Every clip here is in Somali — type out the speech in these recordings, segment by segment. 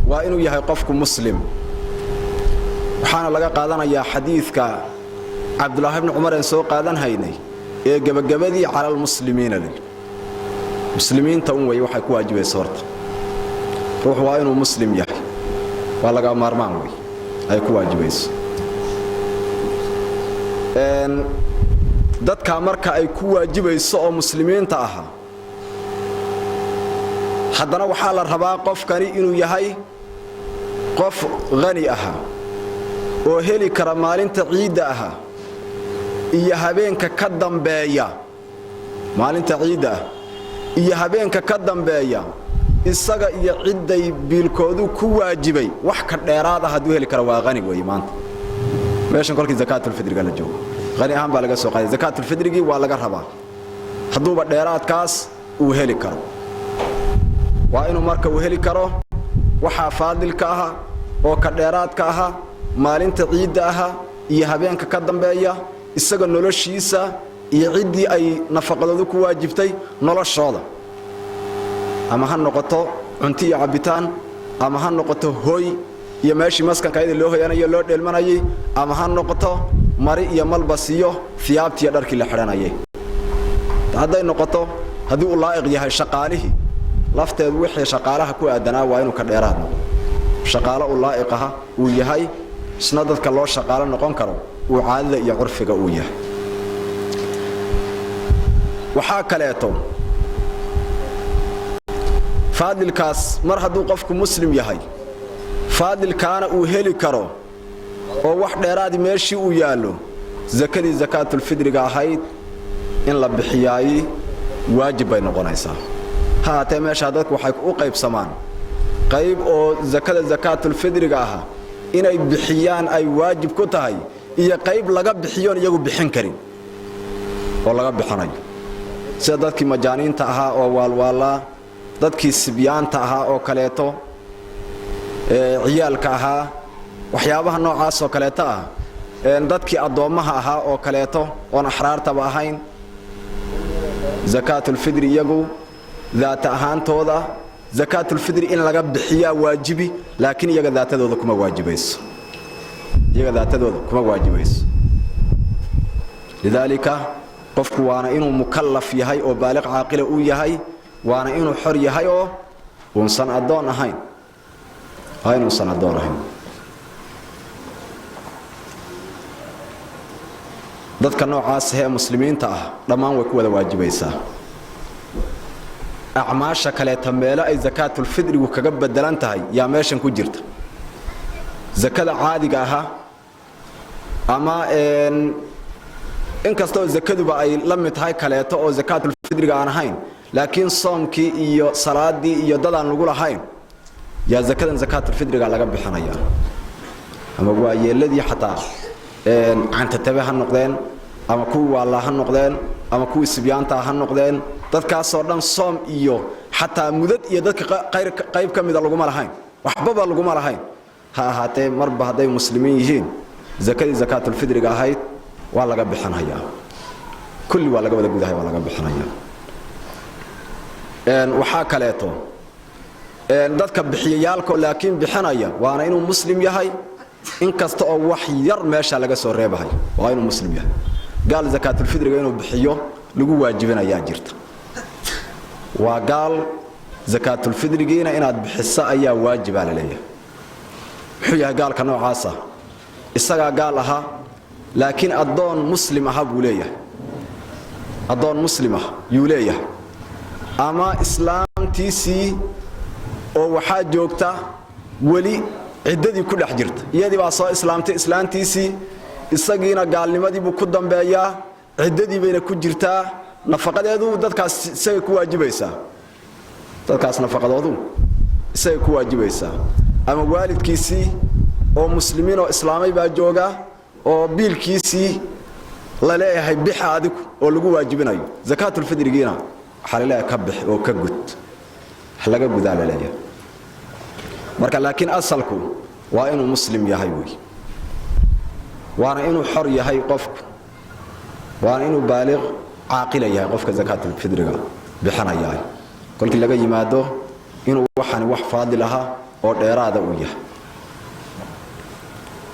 وإنه يهيقفك مسلم وحانا لغا قادنا يا حديثك عبد الله بن عمر سو قادن هيني ee gabagabadii على المسلمين لي مسلمين تاون waxay ku waajibaysaa horta ruux waa inuu muslim yahay waa laga maarmaan way ay ku waajibaysaa dadka marka ay ku waajibayso oo muslimiinta aha haddana waxa la rabaa qofkani inuu yahay qof qani aha oo heli kara maalinta ciida aha iyo habeenka ka dambeeya maalinta ciida iyo habeenka ka dambeeya isaga iyo ciiday biilkoodu ku waajibay wax ka dheeraad ah haduu heli karo waa qani way maanta meeshan kolkii zakaatul fidriga la joogo qani ahaan baa laga soo qaaday zakaatul fidrigi waa laga rabaa haduuba dheeraadkaas uu heli karo waa inuu marka uu heli karo waxa faadilka ah oo ka dheeraadka ah maalinta ciida ah iyo habeenka ka dambeeya isaga noloshiisa iyo cidii ay nafaqadoodu ku waajibtay noloshooda ama ha noqoto cunti iyo cabitaan ama ha noqoto hooy iyo meeshii maskanka ay loo hoyanayo loo dheelmanayay ama ha noqoto mari iyo malbasiyo fiyaabtii dharkii la xiranayay haday noqoto hadii uu laa'iq yahay shaqaalihi lafteedu wixii shaqaalaha ku aadanaa waa inuu ka dheeraad noqdo shaqaale uu laa'iq ah uu yahay isna dadka loo shaqaale noqon karo uu caadada iyo curfiga uu yahay waxa kaleeto faadilkaas mar haduu qofku muslim yahay faadilkaana uu heli karo oo wax dheeraad meeshii uu yaalo zakadii zakaatul fidriga ahayd in la bixiyay waajib bay noqonaysaa haatee meesha dadku waxay u qaybsamaan qayb oo zakada zakaatul fidriga ah inay bixiyaan ay waajib ku tahay iyo qayb laga bixiyo iyagu bixin karin oo laga bixanayo sida dadkii majaaniinta ahaa oo waalwaala dadkii sibyaanta ahaa oo kaleeto ciyaalka ahaa waxyaabaha noocaas oo kaleeto ah dadkii adoomaha ahaa oo kaleeto oo axraartaba ahayn zakaatul fidri iyagu daata ahaantooda zakaatul fidri in laga bixiyaa waajibi laakiin iyaga daatadooda kuma waajibayso lidaalika qofku waana inuu mukallaf yahay oo baaliq caaqil uu yahay waana inuu xor yahay oo unsan adoon ahayn dadka noocaas ee muslimiinta ah dhamaan way ku wada waajibaysaa acmaasha kale tameela ay zakaatul fidrigu kaga bedelan tahay yaa meeshan ku jirta zakada caadiga ah ama in kastoo zakaduba ay la mid tahay kaleeto oo zakaatul fidriga aan ahayn laakiin soomkii iyo salaadii iyo dadaan lagu lahayn yaa zakadan zakaatul fidriga laga bixinaya ama waa yeeladii xataa canta tabaha noqdeen ama kuwa walaha noqdeen ama kuwa sibyaanta ha noqdeen dadkaas oo dhan soom iyo xataa mudad iyo dadka qayb kamida lagu ma lahayn waxba lagu ma lahayn ha ahaatee marba haday muslimiin yihiin zakadii zakaatul fidriga ahayd waa laga bixinaya kulli waa laga wada gudahay waa laga bixinaya waxa kaleeto dadka bixiyayaalka laakiin bixinaya waana inuu muslim yahay in kasta oo wax yar meesha laga soo reebahay waa inuu muslim yahay gaal zakaatul fidriga inuu bixiyo lagu waajibinayaa jirta waa gaal zakaatul fidrigiina inaad bixiso ayaa waajib ah leeyahay wuxuu yahay gaalka noocaas ah isaga gaal aha laakiin adoon muslim ah buu leeyahay adoon muslim ah yuu leeyahay ama islaamtiisii oo waxa joogta wali ciidadii ku dhex jirta iyadii baa soo islaamtay islaantiisii isagiina gaalnimadii buu ku dambeeyaa ciidadii bayna ku jirtaa nafaqadeedu dadkaas say ku waajibaysaa dadkaas nafaqadoodu say ku waajibaysaa ama waalidkiisii oo muslimiin oo islaamay baa jooga oo biilkiisii la leeyahay bix adig oo lagu waajibinayo zakaatul fidrigiina xalilaa ka bix oo ka gud laga gudaa la leeyahay marka laakiin asalku waa inuu muslim yahay way waana inuu xor yahay qofku waana inuu baaliq caaqil yahay qofka zakaatul fidriga bixinaya kolkii laga yimaado inuu waxani wax faadil aha oo dheeraada u yahay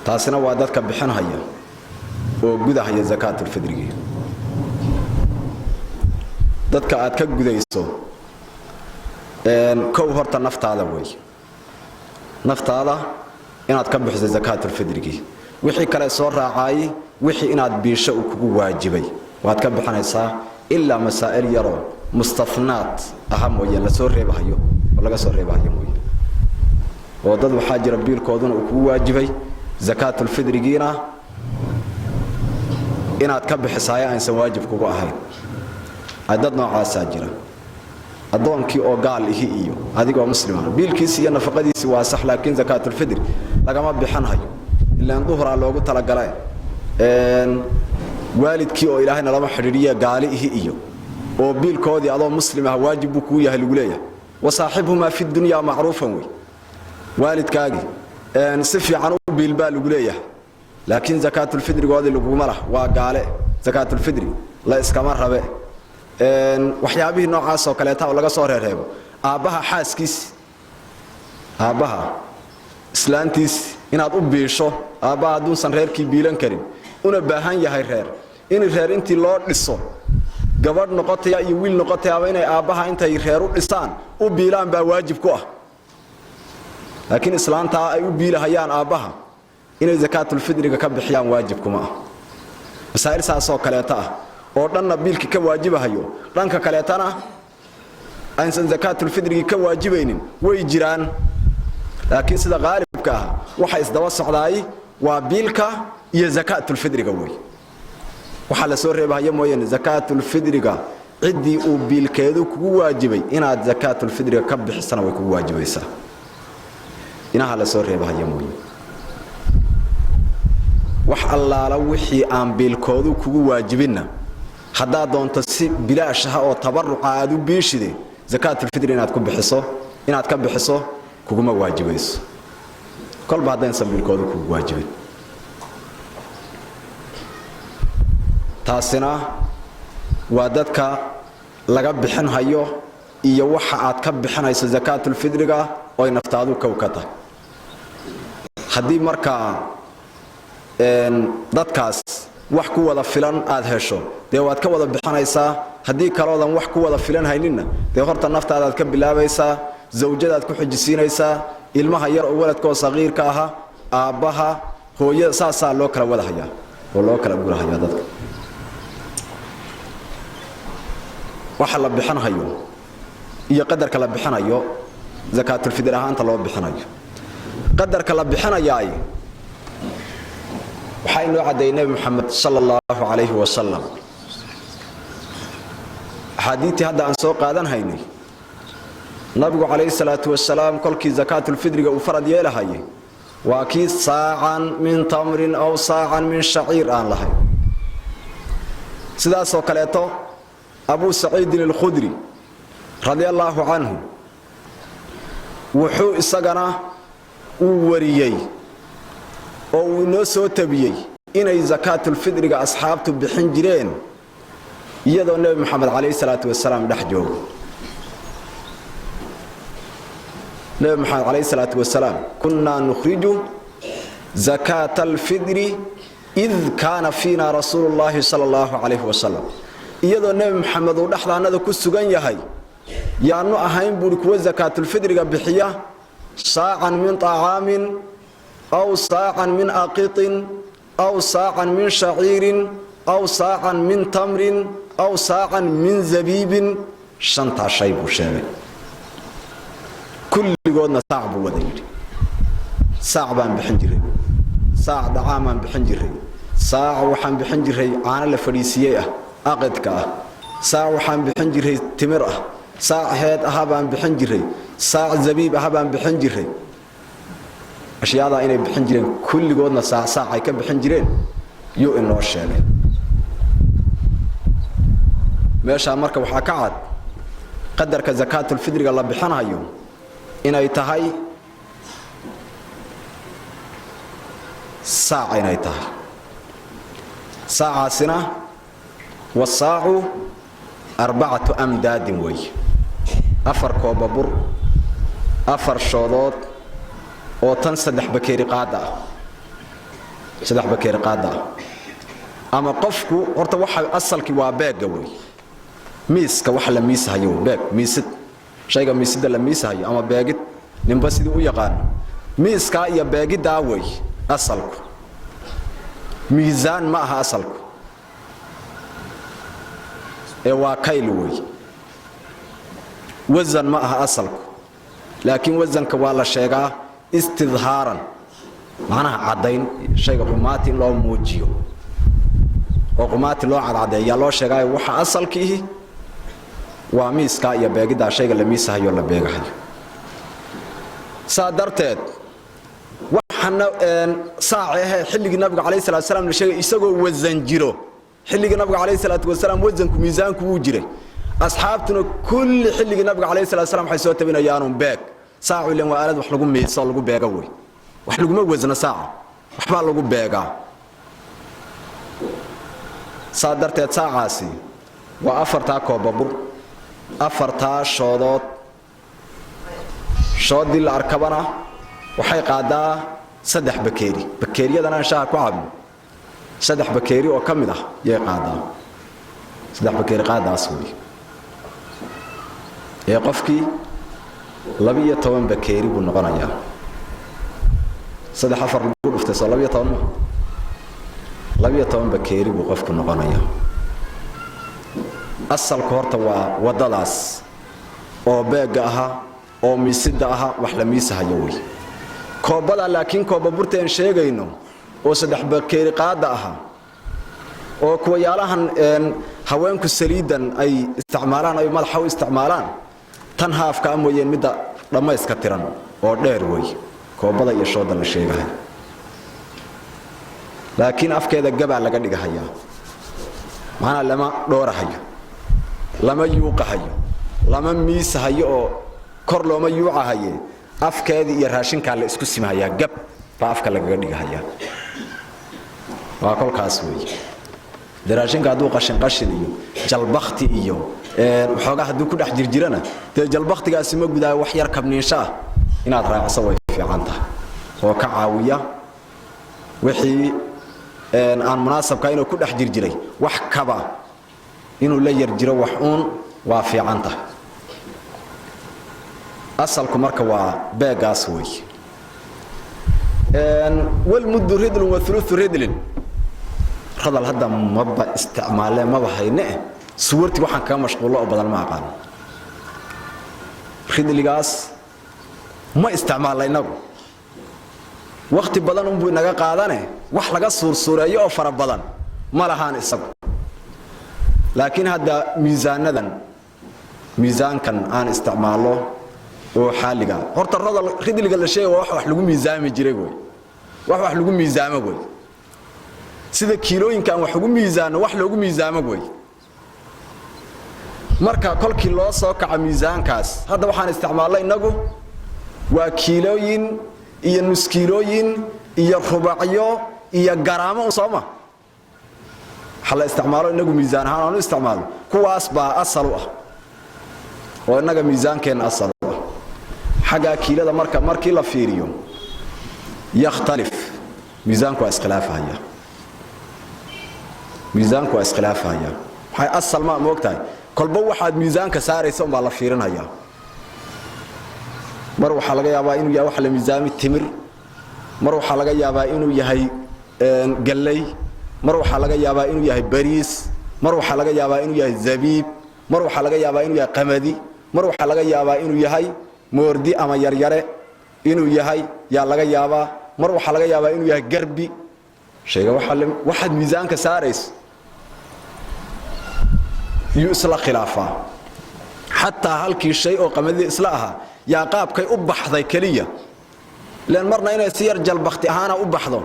taasina waa dadka bixinaya oo gudahaya zakaatul fidriga dadka aad ka gudayso kow horta naftaada way naftaada inaad ka bixiso zakaatul fidriga wixii kale soo raacay wixii inaad biisho u kugu waajibay waad ka bixinaysaa illa masaa'il yaro mustafnaat aham way la soo reebahayo laga soo reebahayo oo dad waxa jira biilkooduna uu kugu waajibay zakaatul fidrigiina inaad ka bixisaaya aan waajib kugu ahayn adad noocaas jira adoonkii oo gaal ihi iyo adigoo muslimaan biilkiisa iyo nafaqadiisa waa sax laakiin zakaatul fidr lagama bixinayo illa duhra loogu tala galay waalidkii oo ilaahayna lama xiriiriyo gaali ihi iyo oo biilkoodii adoo muslim ah waajib ku yahay lagu leeyahay wasaaxibuhuma fi dunya ma'rufan way waalidkaagi si fiican u biilbaa lagu leeyahay laakiin zakaatul fidri go'di lagu mala waa gaale zakaatul fidri la iskama rabe waxyaabihi noocaas oo kale taa laga soo reereebo aabaha xaaskiis aabaha islaantiis inaad u biisho aabaha duusan reerkii biilan karin una baahan yahay reer in reer intii loo dhiso gabadh noqotay iyo wiil noqotay ama inay aabaha intay reer u dhisaan u biilaan baa waajib ku ah laakiin islaanta ay u biilahayaan aabaha inay zakaatul fidriga ka bixiyaan waajib kuma ah masaa'il saasoo kaleeta ah oo dhanna biilki ka waajibahayo dhanka kaleetana aysan zakaatul fidriga ka waajibaynin way jiraan laakiin sida qaalibka ah waxa isdaba socdaay waa biilka iyo zakaatul fidriga way waxa la soo reebahayo mooyeen zakaatul fidriga cidii uu biilkeedu kugu waajibay inaad zakaatul fidriga ka bixisana way kugu waajibaysaa inaha la soo reebahayo mooyeen wax allaala wixii aan biilkoodu kugu waajibina hadaa doonto si bilaash ah oo tabarruc aad u biishide zakaatul fidri inaad ku bixiso inaad ka bixiso kuguma waajibayso kolba hadaan biilkoodu kugu waajibin taasina waa dadka laga bixin hayo iyo waxa aad ka bixinayso zakaatul fidriga oo naftaadu ka wakata hadii marka dadkaas wax ku wada filan aad hesho de waad ka wada bixinaysaa hadii kaloodan wax ku wada filan haynina de horta naftaada aad ka bilaabaysaa zawjadaad ku xijisiinaysaa ilmaha yar oo waladkoo sagiirka aha aabaha hooyada saasa loo kala wada hayaa oo loo kala gurahayaa dadka waxa la bixinayo iyo qadarka la bixinayo zakaatul fidr ahaanta loo bixinayo qadarka la bixinayaay waxay noo cadeeyay Muhammad sallallahu alayhi wa sallam hadithi hadda aan soo qaadan haynay nabigu alayhi salatu wasalaam kolkii zakaatul fidriga uu farad yeelahay waa kii saa'an min tamrin aw saa'an min sha'ir aan lahay sidaas oo kaleeto Abu Sa'id al-Khudri radiyallahu anhu wuxuu isagana uu wariyay oo inoo soo tabiyay inay zakaatul fidriga asxaabtu bixin jireen iyadoo nabi Muhammad alayhi salatu wasalaam dhex joogo nabi Muhammad alayhi salatu wasalaam kunna nukhriju zakatal fidri id kana fina rasulullah sallallahu alayhi wasallam iyadoo nabi Muhammad uu dhaxdaanada ku sugan yahay yaanu ahayn buu kuwa zakaatul fidriga bixiya saa'an min ta'amin aw saa'an min aqitin aw saa'an min sha'irin aw saa'an min tamrin aw saa'an min zabibin shanta shay buu sheegay kulligoodna saac buu wada yiri saac baan bixin jiray saac dhacaamaan bixin jiray saac waxaan bixin jiray caana la fadhiisiyay ah aqadka ah saac waxaan bixin jiray timir ah saac heed ah baan bixin jiray saac zabib ah baan bixin jiray ashyaada inay bixin jireen kulligoodna saac ay ka bixin jireen iyo inoo sheegay meesha marka waxa ka cad qadarka zakaatul fidriga la bixinayo inay tahay saac inay tahay saacasina wasaacu 4 amdaad way afar koobabur afar shoodood oo tan saddex bakeeri qaada saddex bakeeri qaada ama qofku horta waxa asalkii waa beega way miiska waxa la miisahayo beeg miisid shayga miisida la miisahayo ama beegid ninba sidii u yaqaan miiska iyo beegida way asalku miisaan ma aha asalku ee waa kayl way wazan ma aha asalku laakiin wazanka waa la sheegaa istidhaaran macnaha cadayn shayga qumaati loo muujiyo oo qumaati loo cadadeeyo loo sheegay waxa asalkiihi waa miiska iyo beegida shayga la miisahayo la beegahayo saadarteed waxana saacaha xilliga nabiga kaleey salaatu salaam la sheegay isagoo wazan jiro xilliga nabiga kaleey salaatu wasalaam wazanku miisaanku uu jiray asxaabtuna kulli xilliga nabiga kaleey salaatu salaam waxay soo tabinayaan beeg saacu leen waa aalad wax lagu miiso lagu beega way wax lagu ma wazna saaca waxba lagu beega saadarteed saacaasi waa afarta koobabur afarta shoodood shoodii la arkabana waxay qaadaa saddex bakeeri bakeeriyadana shaah ku cabno saddex bakeeri oo kamid ah yay qaadaa saddex bakeeri qaadaas way ee qofkii 12 bakeeri buu noqonayaa saddex afar lagu dhuftay 12 bakeeri buu qofku noqonayaa asalku horta waa wadadaas oo beega aha oo miisida aha wax la miisahayo way koobada laakiin kooba burteen sheegayno oo saddex bakeeri qaada aha oo kuwa yaalahan haweenku saliidan ay isticmaalaan ay madaxa u isticmaalaan tan haafka mooyeen mid dhamayska tiran oo dheer way koobada iyo shooda la sheegahay laakiin afkeeda gaba laga dhigahayaa maana lama dhoorahayo lama yuuqahayo lama miisahayo oo kor looma yuuqahaye afkeeda iyo raashinka la isku simahayaa gab ba afka laga dhigahayaa waa kolkaas way daraashinka haduu qashin iyo jalbakhti iyo waxoogaa haduu ku dhex jirjirana de jalbakhtigaasi ma gudaa wax yar kabniinsha inaad raacso way fiican tahay oo ka caawiya wixii aan munaasabka inuu ku dhex jirjiray wax kaba inuu la yar jiro wax waa fiican tahay asalku marka waa beegaas way wal muddu ridlun wa thuluthu ridlin radal hadda maba isticmaalee maba hayne suwarti waxaan ka mashquulo oo badan ma aqaan ridligaas ma isticmaalaynagu waqti badan buu naga qaadane wax laga suursuureeyo oo fara badan ma lahaan isagu laakiin hadda miisaankan aan isticmaalo oo xaaliga horta radal ridliga la sheego wax lagu miisaami jiray way wax lagu miisaamo way sida kiilooyinkan wax ugu miisaano wax loogu miisaamo way marka kolkii loo soo kaca miisaankaas hadda waxaan isticmaalay inagu waa kiilooyin iyo nus kiilooyin iyo rubacyo iyo garaamo sooma xala isticmaalo inagu miisaan ahaan aan isticmaalo kuwaas baa asal ah oo inaga miisaankeen asal ah xaga kiilada markii la fiiriyo يختلف ميزانك واسخلافها ميزانك واسخلافها هاي اصل ما موقتها كل بو واحد ميزانك ساريسو ما لا فيرنايا mar waxa laga yaabaa inuu yahay wax la miisaami timir mar waxa laga yaabaa inuu yahay galley mar waxa laga yaabaa inuu yahay bariis mar waxa laga yaabaa inuu yahay zabiib mar waxa laga yaabaa inuu yahay qamadi mar waxa laga yaabaa inuu yahay moordi ama yaryare inuu yahay yaa laga yaabaa mar waxa laga yaabaa inuu yahay garbi shayga waxa miisaanka saarays yusla khilaafa hatta halkii shay oo qamadi isla aha yaa qaabkay u baxday kaliya leen marna inay siyar jalbakhti ahaana u baxdo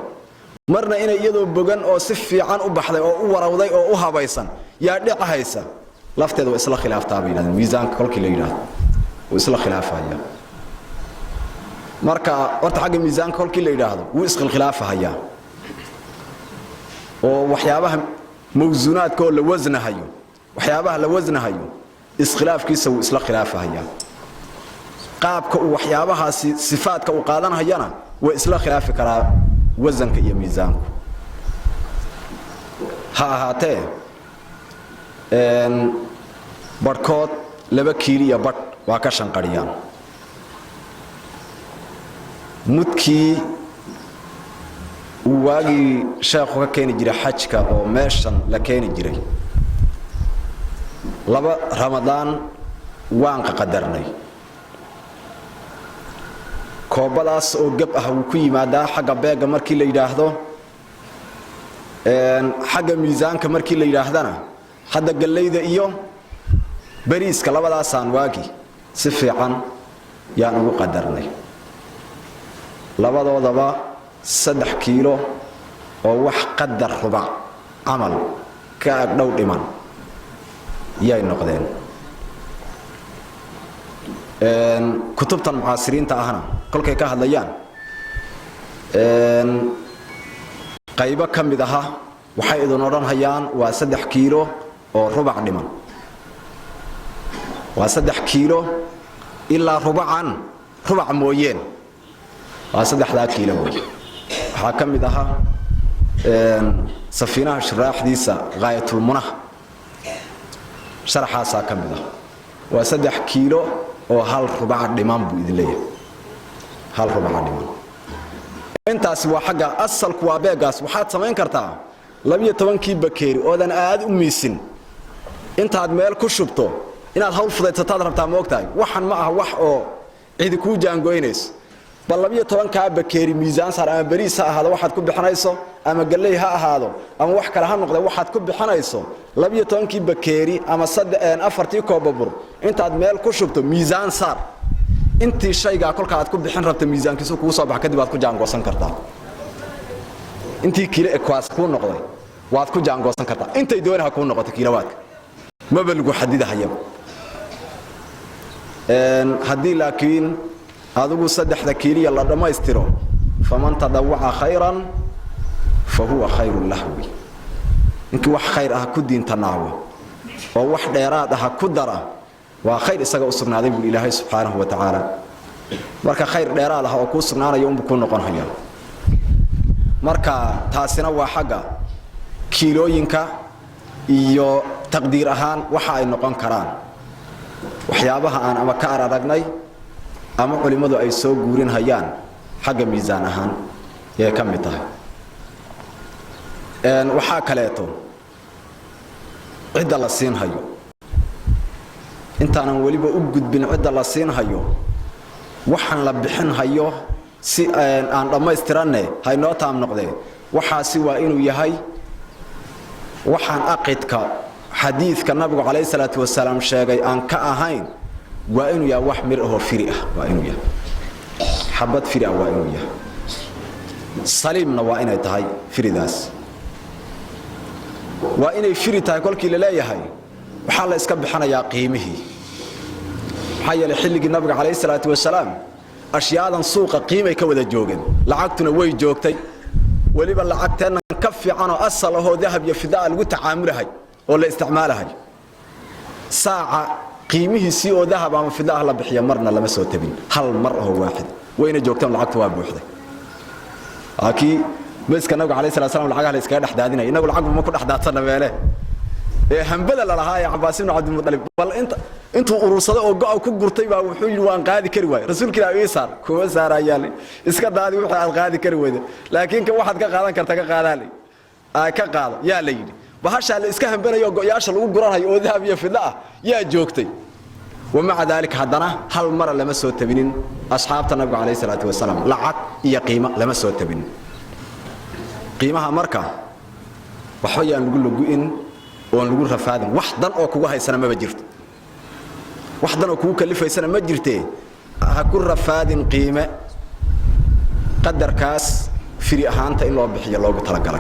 marna inay iyadoo bogan oo si fiican u baxday oo u warawday oo u habaysan yaa dhicaysa lafteedu isla khilaaftaa bayna miisaanka kolkii la yiraahdo isla khilaafaya marka horta xagga miisaanka kolkii la yiraahdo wuu isla khilaafaya oo waxyaabaha mawzuunaadka oo la wasnahayo waxyaabaha la wasnahayo iskhilaafkiisa wuu isla khilaafaya qaabka uu waxyaabahaasi sifaadka uu qaadanayana وإسلا خلاف كرا وزنك يا ميزانك هاتee barkood 2 kiilo bad waa ka shanqariyaan mudkii waagi sheekhu ka keeni jiray xajka oo meeshan la keeni jiray 2 ramadaan waan qadarnay koobadaas oo gab ah uu ku yimaadaa xagga beega markii la yiraahdo xagga miisaanka markii la yiraahdana hadda galeyda iyo bariiska labadaasaan waagi si fiican yaan ugu qadarnay labadoodaba 3 kiilo oo wax qadar rubac amal ka dhow dhiman yay noqdeen kutubtan mucaasiriinta ahna kolkay ka hadlayaan qaybo kamid aha waxay idin oran hayaan waa 3 kiilo oo rubac dhiman waa 3 kiilo ilaa rubac mooyeen waa 3 kiilo waxa kamid aha safiinaha sharaxdiisa gaayatul munah sharaxaasa kamid ah waa 3 kiilo oo hal rubac dhiman buu idin leeyahay hal rubac dhiman intaas waa xagga asalku waa beegaas waxaad samayn kartaa 12 bakeeri oo dan aad u miisin intaad meel ku shubto inaad hawl fudaydsataa rabtaa ma ogtahay waxan ma ah wax oo cid ku jaangoynays bal 12 bakeeri miisaan saar ama bariis ha ahaado waxaad ku bixinayso ama galey ha ahaado ama wax kale ha noqdo waxaad ku bixinayso 12 bakeeri ama 4 koobabur intaad meel ku shubto miisaan saar intii shayga kolka aad ku bixin rabto miisaankiisu kugu soo bax kadib aad ku jaangoosan kartaa intii kiilo ekwaas ku noqday waad ku jaangoosan kartaa intay doonaha ku noqoto kiilowaadka ma balgu xadidahayo hadii laakiin adigu 3 kiilo la dhamaystiro faman tadawwa khayran fahuwa khayrun lahu intii wax khayr ah ku diinta naawo oo wax dheeraad ah ku dara waa khayr isaga u sugnaaday buu Ilaahay subhanahu wa ta'ala marka khayr dheeraad ah oo ku sugnaanayo uu ku noqon haya marka taasina waa xaga kiilooyinka iyo taqdiir ahaan waxa ay noqon karaan waxyaabaha aan ama ka aragnay ama culimadu ay soo guurin hayaan xaga miisaan ahaan ee ka mid tahay waxa kaleeto cid la siin hayo intaan waliba u gudbin cid la siin hayo waxan la bixin hayo si aan dhamaystiranay haynoo taam noqdee waxaasi waa inuu yahay waxaan aqidka xadiiska nabiga kaleey salaatu wasalaam sheegay aan ka ahayn waa inuu yahay wax mir oo firi ah waa inuu yahay xabad firi ah waa inuu yahay saliimna waa inay tahay firidaas waa inay firi tahay kolkii la leeyahay waxa la iska bixinayaa qiimihii xayal xilligii nabiga kaleey salaatu wasalaam ashiyaadan suuqa qiimay ka wada joogeen lacagtuna way joogtay waliba lacagteena ka fiican oo asal ah oo dahab iyo fidaa lagu tacaamulahay oo la isticmaalahay saaca qiimihiisi oo dahab ama fidaa la bixiyo marna lama soo tabin hal mar oo waaxid wayna joogtaan lacagtu waa buuxday aki miska nabiga kaleey salaatu wasalaam lacagaha la iska dhaxdaadinay inagu lacag ma ku dhaxdaadsana meele hambada la lahaa ya Abbaas ibn Abdul Muttalib bal intuu urursada oo go'aw ku gurtay baa wuxuu yiri waan qaadi kari waay rasuulka Ilaahay saar kuwa saarayaan iska daadi wuxuu aad qaadi kari wayda laakiin ka waxaad ka qaadan kartaa ka qaadaalay ka qaado yaa la yiri bahasha la iska hambanayo go'yaasha lagu guranayo oo dahab iyo fidaa yaa joogtay ومع ذلك هدنا هل مره لما سو تبنين اصحاب النبي عليه الصلاه والسلام لعق يا قيمه لما سو تبنين قيمها marka waxayaan lagu luguin oo lagu rafaadin wax dan oo kugu haysana ma jirto wax dan oo kugu kalifaysana ma jirtee ha ku rafaadin qiime qadarkaas firi ahaanta in loo bixiyo loogu tala galay